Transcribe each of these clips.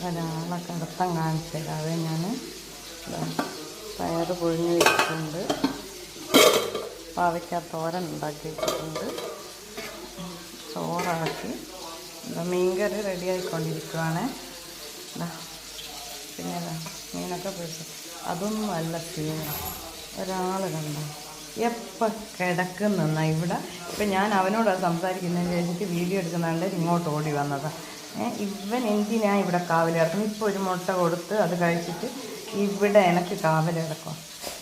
ഒരാളെ കടത്തം കാണിച്ചു തരാവേ. ഞാൻ പയർ പുഴുങ്ങി വെച്ചിട്ടുണ്ട്, പാവയ്ക്ക തോരൻ ഉണ്ടാക്കി വെച്ചിട്ടുണ്ട്, ചോറാക്കി, മീൻകറി റെഡി ആയിക്കൊണ്ടിരിക്കുകയാണ്. പിന്നെ മീനൊക്കെ പൊരിച്ചു. അതൊന്നും അല്ല സീന. ഒരാൾ കണ്ടോ എപ്പോൾ കിടക്കുന്ന ഇവിടെ. ഇപ്പം ഞാൻ അവനോട് സംസാരിക്കുന്നതിന് കഴിഞ്ഞിട്ട് വീഡിയോ എടുക്കുന്നുണ്ട് ഇങ്ങോട്ട് ഓടി വന്നതാണ്. ഇവൻ എന്തിനാ ഇവിടെ കാവൽ കിടക്കുന്നത്? ഇപ്പോൾ ഒരു മുട്ട കൊടുത്ത് അത് കഴിച്ചിട്ട് ഇവിടെ എനിക്ക് കാവൽ കിടക്കും.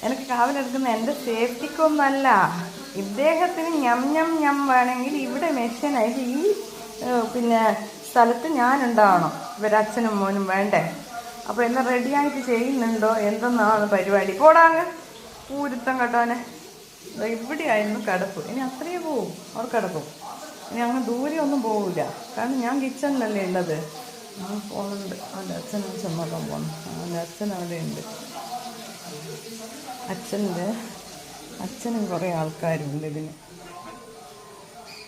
എനിക്ക് കാവൽ കിടക്കുന്ന എൻ്റെ സേഫ്റ്റിക്കൊന്നല്ല, ഇദ്ദേഹത്തിന് ഞം വേണമെങ്കിൽ ഇവിടെ മെഷീനായിട്ട് ഈ പിന്നെ സ്ഥലത്ത് ഞാനുണ്ടാവണം. ഇവരച്ഛനും മോനും വേണ്ടേ? അപ്പോൾ എല്ലാം റെഡിയായിട്ട് ചെയ്യുന്നുണ്ടോ എന്തെന്നാണ് പരിപാടി. പോടാങ്ങ് പൂരുത്തം കേട്ടോനെ. ഇവിടെയായിരുന്നു കിടപ്പ്. ഇനി അത്രയേ പോവും, അവർ കിടക്കും. ഇനി അങ്ങ് ദൂരെ ഒന്നും പോവില്ല, കാരണം ഞാൻ കിച്ചണിലല്ലേ ഉള്ളത്. ഞാൻ പോകുന്നുണ്ട്. അവൻ്റെ അച്ഛനും ചെന്നോക്കാൻ പോകണം. അവൻ്റെ അച്ഛൻ അവിടെ ഉണ്ട്. അച്ഛനും കുറേ ആൾക്കാരുണ്ട് ഇതിന്.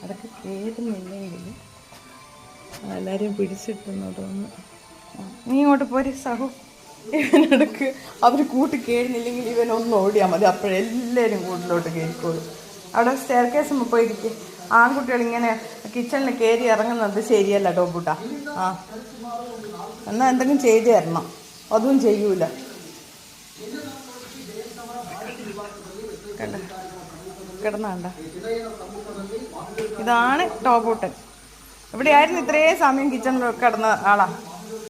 അതൊക്കെ കേറുന്നില്ലെങ്കിൽ എല്ലാവരെയും പിടിച്ചിട്ടുന്നതൊന്ന്. നീ ഇങ്ങോട്ട് പോര് സഹു. ഇവനെടുക്ക് അവർ കൂട്ടി കയറുന്നില്ലെങ്കിൽ ഇവനൊന്ന് ഓടിയാൽ മതി, അപ്പോഴെല്ലാവരും കൂട്ടിലോട്ട് കയറിക്കോളും. അവിടെ സ്റ്റെയർ കേസ് പോയിരിക്കും. ആൺകുട്ടികൾ ഇങ്ങനെ കിച്ചണിൽ കയറി ഇറങ്ങുന്നത് ശരിയല്ല ടോപ്പൂട്ട. ആ എന്നാൽ എന്തെങ്കിലും ചെയ്തു തരണം. അതും ചെയ്യൂല. കണ്ട കിടന്നാണ്ട. ഇതാണ് ടോപ്പൂട്ടൻ. ഇവിടെയായിരുന്നു ഇത്രയും സമയം കിച്ചണിൽ കിടന്ന ആളാ.